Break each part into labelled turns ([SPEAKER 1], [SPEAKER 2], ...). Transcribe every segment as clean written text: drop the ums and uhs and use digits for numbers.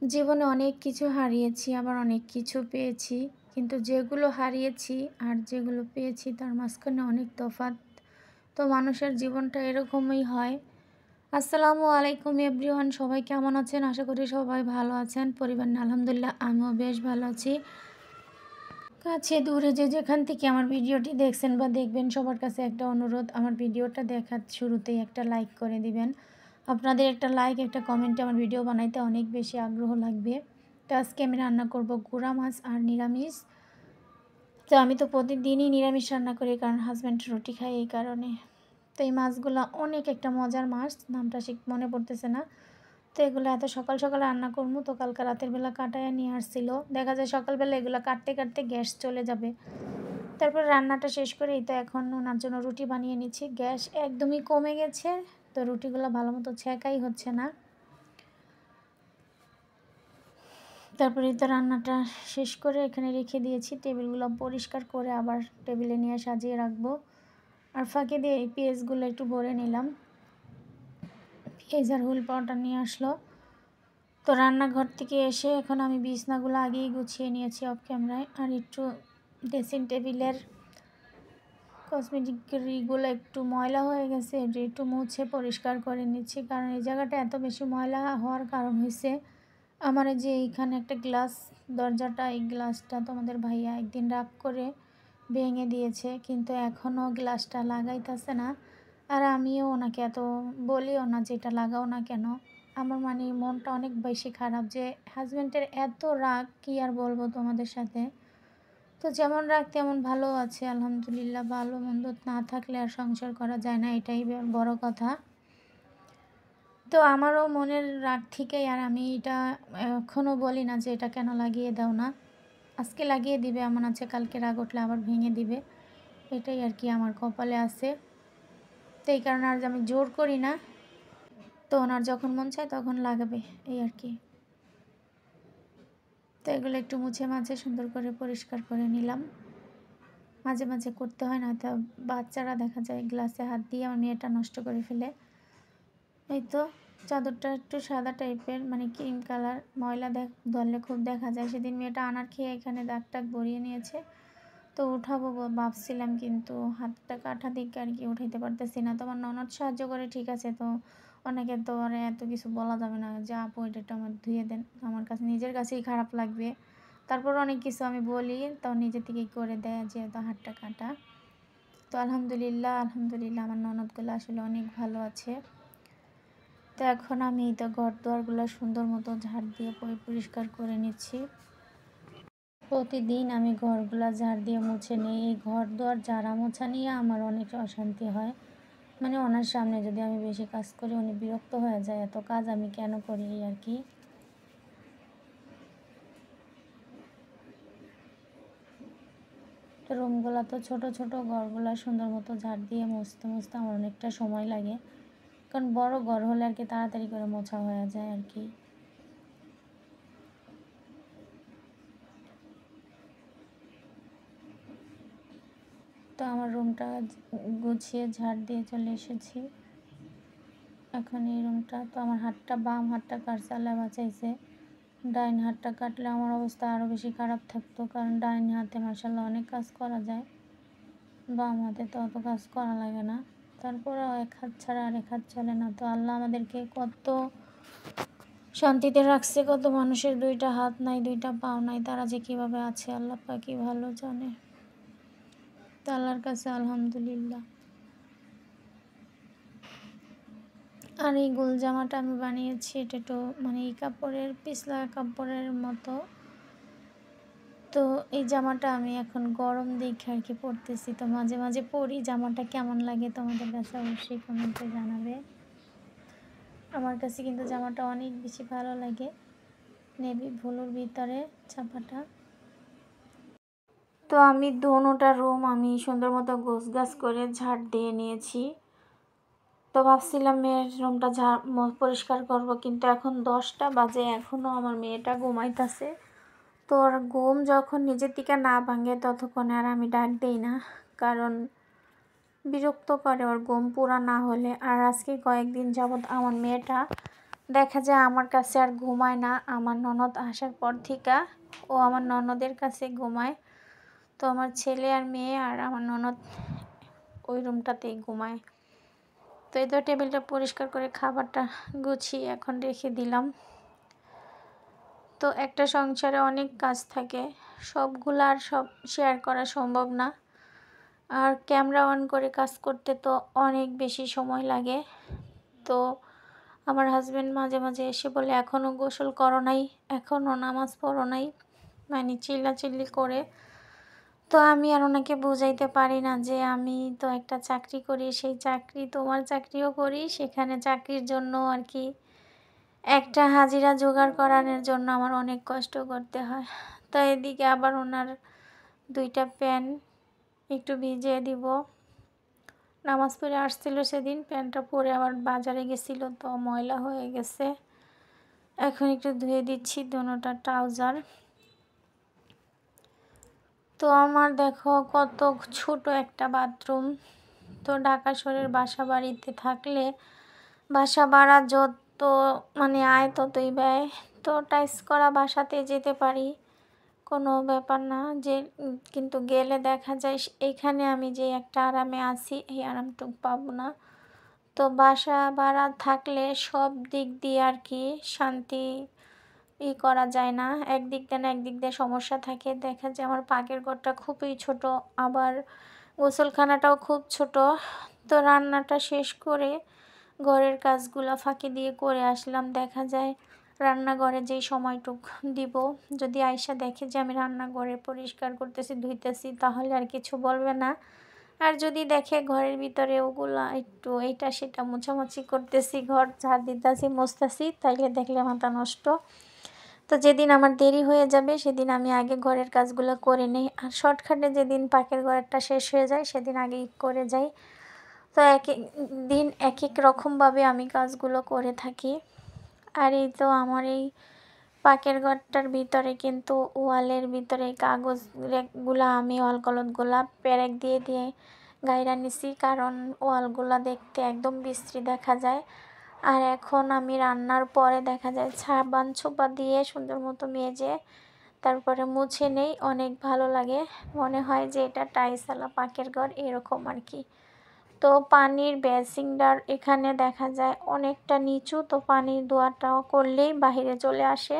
[SPEAKER 1] জীবনে অনেক কিছু হারিয়েছি, আবার অনেক কিছু পেয়েছি। কিন্তু যেগুলো হারিয়েছি আর যেগুলো পেয়েছি তার মাঝখানে অনেক তফাৎ। তো মানুষের জীবনটা এরকমই হয়। আসসালামু আলাইকুম এভরিওয়ান, সবাই কেমন আছেন? আশা করি সবাই ভালো আছেন। পরিবার নিয়ে আলহামদুলিল্লাহ আমিও বেশ ভালো আছি। কাছে দূরে যে যেখান থেকে আমার ভিডিওটি দেখছেন বা দেখবেন, সবার কাছে একটা অনুরোধ, আমার ভিডিওটা দেখার শুরুতেই একটা লাইক করে দিবেন। আপনাদের একটা লাইক, একটা কমেন্টে আমার ভিডিও বানাইতে অনেক বেশি আগ্রহ লাগবে। তো আজকে আমি রান্না করব গুঁড়া মাছ আর নিরামিষ। তো আমি তো প্রতিদিনই নিরামিষ রান্না করি, কারণ হাজব্যান্ড রুটি খায় এই কারণে। তো এই মাছগুলো অনেক একটা মজার মাছ, নামটা ঠিক মনে পড়তেছে না। তো এগুলো এত সকাল সকাল রান্না করবো, তো কালকে রাতের বেলা কাটায় নিয়ে আসছিল। দেখা যায় সকালবেলা এগুলো কাটতে কাটতে গ্যাস চলে যাবে। তারপর রান্নাটা শেষ করে এই তো এখন ওনার জন্য রুটি বানিয়ে নিচ্ছি। গ্যাস একদমই কমে গেছে, তো রুটিগুলো ভালো মতো ছেঁকাই হচ্ছে না। তারপরে তো রান্নাটা শেষ করে এখানে রেখে দিয়েছি। টেবিলগুলো পরিষ্কার করে আবার টেবিলে নিয়ে সাজিয়ে রাখবো। আর ফাঁকে দিয়ে এই পেঁয়াজগুলো একটু ভরে নিলাম। পেঁয়াজ আর হুল পাউডার নিয়ে আসলো। তো রান্নাঘর থেকে এসে এখন আমি বিছনাগুলো আগেই গুছিয়ে নিয়েছি অফ ক্যামেরায়। আর একটু ড্রেসিং টেবিলের কসমেটিকগুলো একটু ময়লা হয়ে গেছে, এটা একটু মুছে পরিষ্কার করে নিচ্ছি। কারণ এই জায়গাটা এত বেশি ময়লা হওয়ার কারণ হয়েছে আমার যে এইখানে একটা গ্লাস দরজাটা, এই গ্লাসটা তোমাদের ভাইয়া একদিন রাগ করে ভেঙে দিয়েছে, কিন্তু এখনও গ্লাসটা লাগাইতেছে না। আর আমিও ওনাকে এত বলিও না যে এটা লাগাও না কেন। আমার মানে মনটা অনেক বেশি খারাপ যে হাজব্যান্ডের এত রাগ, কী আর বলবো তোমাদের সাথে। তো যেমন রাগ তেমন ভালো আছে আলহামদুলিল্লাহ। ভালো মন্দ না থাকলে আর সংসার করা যায় না, এটাই বড় কথা। তো আমারও মনের রাগ থেকেই আর আমি এটা এখনও বলি না যে এটা কেন লাগিয়ে দাও না। আজকে লাগিয়ে দিবে এমন আছে, কালকে রাগ উঠলে আবার ভেঙে দিবে। এটাই আর কি আমার কপালে আছে। তো এই কারণে আর আমি জোর করি না। তো ওনার যখন মন চায় তখন লাগাবে, এই আর কি। তো এগুলো একটু মুছে মাঝে সুন্দর করে পরিষ্কার করে নিলাম। মাঝে মাঝে করতে হয় না, তো বাচ্চারা দেখা যায় গ্লাসে হাত দিয়ে আমার মেয়েটা নষ্ট করে ফেলে। এই তো চাদরটা একটু সাদা টাইপের, মানে ক্রিম কালার, ময়লা ধরলে খুব দেখা যায়। সেদিন মেয়েটা আনার খেয়ে এখানে দাগ টাগ ভরিয়ে নিয়েছে। তো উঠাবো ভাবছিলাম, কিন্তু হাতটা কাটা দিকে আর কি উঠাইতে পারতেছি না। তোমার ননদ সাহায্য করে ঠিক আছে, তো অনেকে তো আর এত কিছু বলা যাবে না যে আপু এটা আমার ধুয়ে দেন, আমার কাছে নিজের কাছেই খারাপ লাগবে। তারপর অনেক কিছু আমি বলি, তো নিজে থেকেই করে দেয় যেহেতু হাতটা কাটা। তো আলহামদুলিল্লাহ আলহামদুলিল্লাহ আমার ননদগুলো আসলে অনেক ভালো আছে। তো এখন আমি তো ঘর দুয়ারগুলো সুন্দর মতো ঝাড় দিয়ে পরিষ্কার করে নিচ্ছি। প্রতিদিন আমি ঘরগুলো ঝাড় দিয়ে মুছে নিই। এই ঘর দুয়ার ঝাড়া মোছা নিয়ে আমার অনেক অশান্তি হয়। মানে ওনার সামনে যদি আমি বেশি কাজ করি উনি বিরক্ত হয়ে যায়, এত কাজ আমি কেন করি এই আর কি। তো রুমগুলো তো ছোটো ছোটো, ঘরগুলো সুন্দর মতো ঝাড় দিয়ে মুছতে মুছতে আমার অনেকটা সময় লাগে। কারণ বড় ঘর হলে আর কি তাড়াতাড়ি করে মোছা হয়ে যায় আর কি। তো আমার রুমটা গুছিয়ে ঝাড় দিয়ে চলে এসেছি। এখন এই রুমটা তো আমার হাতটা, বাম হাতটা কারসালে বাঁচাইছে। ডাইন হাতটা কাটলে আমার অবস্থা আরও বেশি খারাপ থাকতো, কারণ ডাইন হাতে মাশাআল্লাহ অনেক কাজ করা যায়, বাম হাতে তো অত কাজ করা লাগে না। তারপরেও এক হাত ছাড়া আর এক হাত চলে না। তো আল্লাহ আমাদেরকে কত শান্তিতে রাখছে, কত মানুষের দুইটা হাত নাই, দুইটা পাও নাই, তারা যে কীভাবে আছে আল্লাহ পাকই ভালো জানে। তো আল্লাহর কাছে আলহামদুলিল্লাহ। আর এই গোল জামাটা আমি বানিয়েছি, এটা তো মানে এই কাপড়ের পিছলা কাপড়ের মতো। তো এই জামাটা আমি এখন গরম দেখে আর কি পরতেছি। তো মাঝে মাঝে পরি, জামাটা কেমন লাগে তোমাদের কাছে অবশ্যই কমেন্টে জানাবে। আমার কাছে কিন্তু জামাটা অনেক বেশি ভালো লাগে, নেভি ব্লুর ভিতরে ছাপাটা। তো আমি দোনোটা রুম আমি সুন্দর মতো গোছগাছ করে ঝাড় দিয়ে নিয়েছি। তো ভাবছিলাম মেয়ের রুমটা পরিষ্কার করব, কিন্তু এখন 10টা বাজে, এখনও আমার মেয়েটা ঘুমাইতেছে। তো ওর ঘুম যখন নিজের থেকে না ভাঙে ততক্ষণে আর আমি ডাক দেই না, কারণ বিরক্ত করে ওর ঘুম পুরা না হলে। আর আজকে কয়েকদিন যাবৎ আমার মেয়েটা দেখা যায় আমার কাছে আর ঘুমায় না। আমার ননদ আসার পর থেকে ও আমার ননদের কাছে ঘুমায়। তো আমার ছেলে আর মেয়ে আর আমার ননদ ওই রুমটাতেই ঘুমায়। তো এই তো টেবিলটা পরিষ্কার করে খাবারটা গুছিয়ে এখন রেখে দিলাম। তো একটা সংসারে অনেক কাজ থাকে, সবগুলো আর সব শেয়ার করা সম্ভব না। আর ক্যামেরা অন করে কাজ করতে তো অনেক বেশি সময় লাগে। তো আমার হাজব্যান্ড মাঝে মাঝে এসে বলে, এখনও গোসল করো নাই, এখনও নামাজ পড়ো নাই, মানে চিল্লাচিল্লি করে। তো আমি আর ওনাকে বুঝাইতে পারি না যে আমি তো একটা চাকরি করি, সেই চাকরি তোমার চাকরিও করি, সেখানে চাকরির জন্য আর কি একটা হাজিরা জোগাড় করানোর জন্য আমার অনেক কষ্ট করতে হয়। তো এদিকে আবার ওনার 2টা প্যান্ট একটু ভিজিয়ে দিব। নামাজ পড়ে আসছিল সেদিন, প্যান্টটা পরে আবার বাজারে গেছিলো তো ময়লা হয়ে গেছে। এখন একটু ধুয়ে দিচ্ছি দোনোটা ট্রাউজার। তো আমার দেখো কত ছোট একটা বাথরুম। তো ঢাকা শহরের বাসা বাড়িতে থাকলে বাসা ভাড়া যত মানে আয় ততই ব্যয়। তো টাইস করা বাসাতে যেতে পারি, কোনো ব্যাপার না যে, কিন্তু গেলে দেখা যায় এইখানে আমি যে একটা আরামে আছি এই আরামটুকু পাবো না। তো বাসা ভাড়া থাকলে সব দিক দিয়ে আর কি শান্তি করা যায় না, একদিক দিয়ে না একদিক দিয়ে সমস্যা থাকে। দেখা যায় আমার পাকের ঘরটা খুবই ছোট, আবার গোসলখানাটাও খুব ছোট। তো রান্নাটা শেষ করে ঘরের কাজগুলো ফাঁকি দিয়ে করে আসলাম। দেখা যায় রান্নাঘরে যেই সময়টুক দিব, যদি আয়সা দেখে যে আমি রান্নাঘরে পরিষ্কার করতেছি ধুইতেছি তাহলে আর কিছু বলবে না। আর যদি দেখে ঘরের ভিতরে ওগুলা একটু এইটা সেটা মোছামুছি করতেছি, ঘর ঝাড় দিতেছি, মুছতেছি, তাইলে দেখলে মাথা নষ্ট। তো যেদিন আমার দেরি হয়ে যাবে সেদিন আমি আগে ঘরের কাজগুলো করে নিই, আর শর্টকাটে যেদিন পাকের ঘরেরটা শেষ হয়ে যায় সেদিন আগেই করে যাই। তো এক এক দিন এক এক রকমভাবে আমি কাজগুলো করে থাকি। আর এই তো আমার এই পাকের ঘরটার ভিতরে কিন্তু ওয়ালের ভিতরে কাগজগুলা আমি ওয়াল কলতগুলা পেরেক দিয়ে দিয়ে গাইরা নিছি, কারণ ওয়ালগুলা দেখতে একদম বিশ্রী দেখা যায়। আর এখন আমি রান্নার পরে দেখা যায় সাবান ছোপা দিয়ে সুন্দর মতো মেজে তারপরে মুছে নেই, অনেক ভালো লাগে, মনে হয় যে এটা টাইলসওয়ালা পাকের ঘর এরকম আর কি। তো পানির বেসিনটার এখানে দেখা যায় অনেকটা নিচু, তো পানির দোয়াটাও করলেই বাহিরে চলে আসে।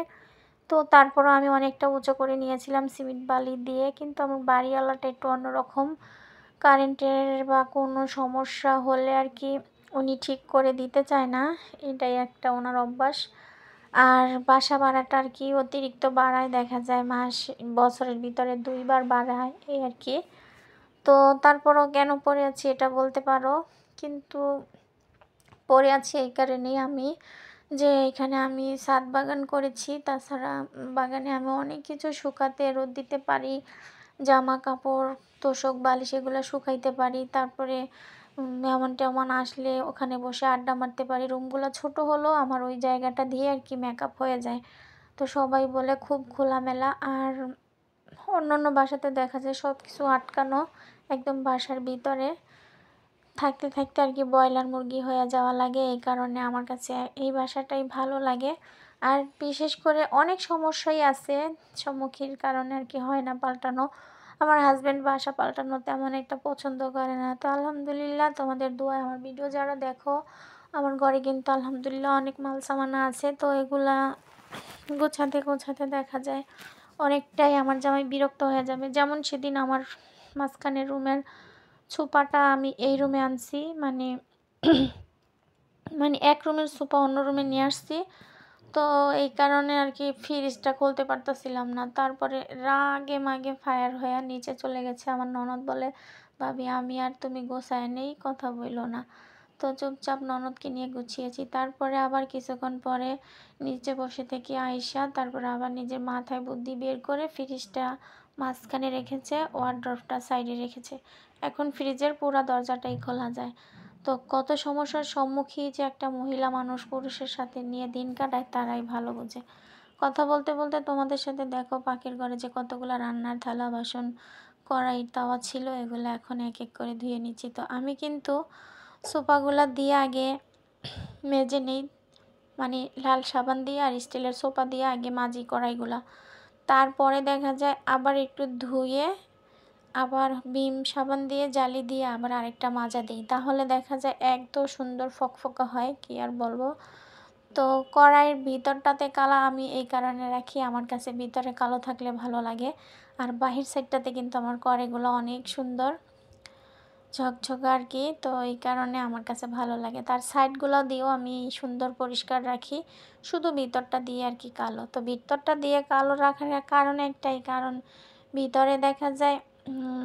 [SPEAKER 1] তো তারপরও আমি অনেকটা উঁচু করে নিয়েছিলাম সিমেন্ট বালি দিয়ে, কিন্তু আমার বাড়িওয়ালাটা একটু অন্যরকম, কারেন্টের বা কোনো সমস্যা হলে আর কি উনি ঠিক করে দিতে চায় না, এটাই একটা ওনার অভ্যাস। আর বাসা ভাড়াটা আর কি অতিরিক্ত বাড়ায়, দেখা যায় বছরের ভিতরে 2বার বাড়ায় এই আর কি। তো তারপরও কেন পড়ে আছি এটা বলতে পারো, কিন্তু পড়ে আছি এই কারণেই আমি যে এখানে আমি ছাদ বাগান করেছি, তাছাড়া বাগানে আমি অনেক কিছু শুকাতে রোদ দিতে পারি, জামা কাপড় তোশক বালিশ এগুলো শুকাইতে পারি। তারপরে মেহমান টেহমান আসলে ওখানে বসে আড্ডা মারতে পারি। রুমগুলো ছোট হলেও আমার ওই জায়গাটা দিয়ে আর কি মেকআপ হয়ে যায়। তো সবাই বলে খুব খোলামেলা। আর অন্য বাসাতে দেখা যায় সব কিছু আটকানো একদম বাসার ভিতরে, থাকতে থাকতে আর কি ব্রয়লার মুরগি হয়ে যাওয়া লাগে। এই কারণে আমার কাছে এই বাসাটাই ভালো লাগে। আর বিশেষ করে অনেক সমস্যাই আছে সম্মুখীন কারণে আর কি হয় না পাল্টানো। আমার হাজব্যান্ড বাসা পাল্টানো তেমন একটা পছন্দ করে না। তো আলহামদুলিল্লাহ তোমাদের দোয়ায় আমার ভিডিও যারা দেখো, আমার ঘরে কিন্তু আলহামদুলিল্লাহ অনেক মাল সামানা আছে। তো এগুলা গোছাতে গোছাতে দেখা যায় অনেকটাই আমার জামাই বিরক্ত হয়ে যাবে। যেমন সেদিন আমার মাঝখানের রুমের সোফাটা আমি এই রুমে আনছি, মানে মানে এক রুমের সোফা অন্য রুমে নিয়ে আসছি। তো এই কারণে আর কি ফ্রিজটা খুলতে পারতেছিলাম না। তারপরে রাগে মাগে ফায়ার হয়ে নিচে চলে গেছে। আমার ননদ বলে, ভাবি আমি আর তুমি গোছায় নেই, কথা বইলো না। তো চুপচাপ ননদকে নিয়ে গুছিয়েছি। তারপরে আবার কিছুক্ষণ পরে নিচে বসে থেকে আয়সা তারপরে আবার নিজের মাথায় বুদ্ধি বের করে ফ্রিজটা মাঝখানে রেখেছে, ওয়ারড্রপটা সাইডে রেখেছে। এখন ফ্রিজের পুরো দরজাটাই খোলা যায়। তো কত সমস্যার সম্মুখীন যে একটা মহিলা মানুষ পুরুষের সাথে নিয়ে দিন কাটায় তারাই ভালো বোঝে। কথা বলতে বলতে তোমাদের সাথে দেখো পাখির ঘরে যে কতগুলো রান্নার থালা বাসন কড়াই তাওয়া ছিল, এগুলো এখন এক এক করে ধুয়ে নিচ্ছি। তো আমি কিন্তু সোফাগুলো দিয়ে আগে মেজে নেই, মানে লাল সাবান দিয়ে আর স্টিলের সোপা দিয়ে আগে মাজি কড়াইগুলা। তারপরে দেখা যায় আবার একটু ধুয়ে আবার ভিম সাবান দিয়ে জালি দিয়ে আবার আরেকটা মাজা দিই, তাহলে দেখা যায় এত সুন্দর ফকফকা হয় কি আর বলবো। তো কড়াইয়ের ভিতরটাতে কালো আমি এই কারণে রাখি, আমার কাছে ভিতরে কালো থাকলে ভালো লাগে। আর বাহির সাইডটাতে কিন্তু আমার কড়াইগুলো অনেক সুন্দর ঝকঝকে আর কি, তো এই কারণে আমার কাছে ভালো লাগে। তার সাইডগুলো দিয়েও আমি সুন্দর পরিষ্কার রাখি, শুধু ভিতরটা দিয়ে আর কি কালো। তো ভিতরটা দিয়ে কালো রাখার কারণ একটাই, কারণ ভিতরে দেখা যায়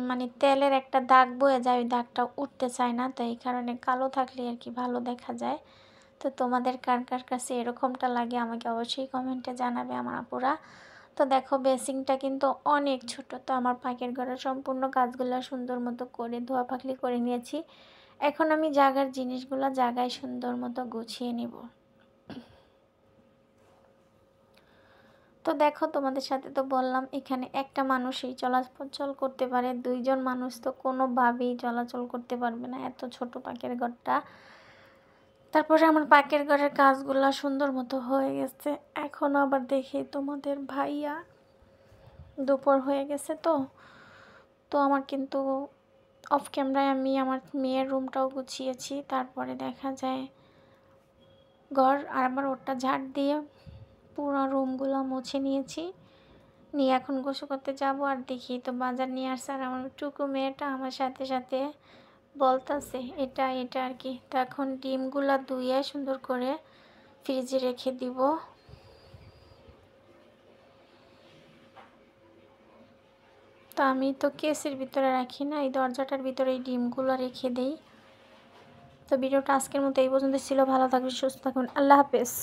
[SPEAKER 1] মানে তেলের একটা দাগ বয়ে যায়, ওই দাগটা উঠতে চায় না, তো এই কারণে কালো থাকলে আর কি ভালো দেখা যায়। তো তোমাদের কার কার কাছে এরকমটা লাগে আমাকে অবশ্যই কমেন্টে জানাবে আমার আপুরা। তো দেখো বেসিংটা কিন্তু অনেক ছোট, তো আমার পাকের ঘরের সম্পূর্ণ কাজগুলো সুন্দর মতো করে ধোয়া পাকলি করে নিয়েছি। এখন আমি জায়গার জিনিসগুলো জায়গায় সুন্দর মতো গুছিয়ে নিব। তো দেখো তোমাদের সাথে তো বললাম এখানে একটা মানুষই চলাচল করতে পারে, দুইজন মানুষ তো কোনোভাবেই চলাচল করতে পারবে না, এত ছোট পাকের ঘরটা। তারপরে আমার পাকের ঘরের কাজগুলো সুন্দর মতো হয়ে গেছে। এখন আবার দেখি তোমাদের ভাইয়া দুপুর হয়ে গেছে, তো তো আমার কিন্তু অফ ক্যামেরায় আমি আমার মেয়ের রুমটাও গুছিয়েছি। তারপরে দেখা যায় ঘর আর আমার ওটা ঝাড় দিয়ে পুরো রুমগুলো মুছে নিয়েছি, নিয়ে এখন গোসল করতে যাব। আর দেখি তো বাজার নিয়ে আসছে, আর আমার টুকু মেয়েটা আমার সাথে সাথে বলতেছে এটা এটা আর কি। তো এখন ডিমগুলো ধুয়ে সুন্দর করে ফ্রিজে রেখে দিব। তো আমি তো কেসের ভিতরে রাখি না, এই দরজাটার ভিতরে এই ডিমগুলো রেখে দেই। তো ভিডিওটা আজকের মতো এই পর্যন্ত ছিল, ভালো থাকবেন সুস্থ থাকবেন, আল্লাহ হাফেজ।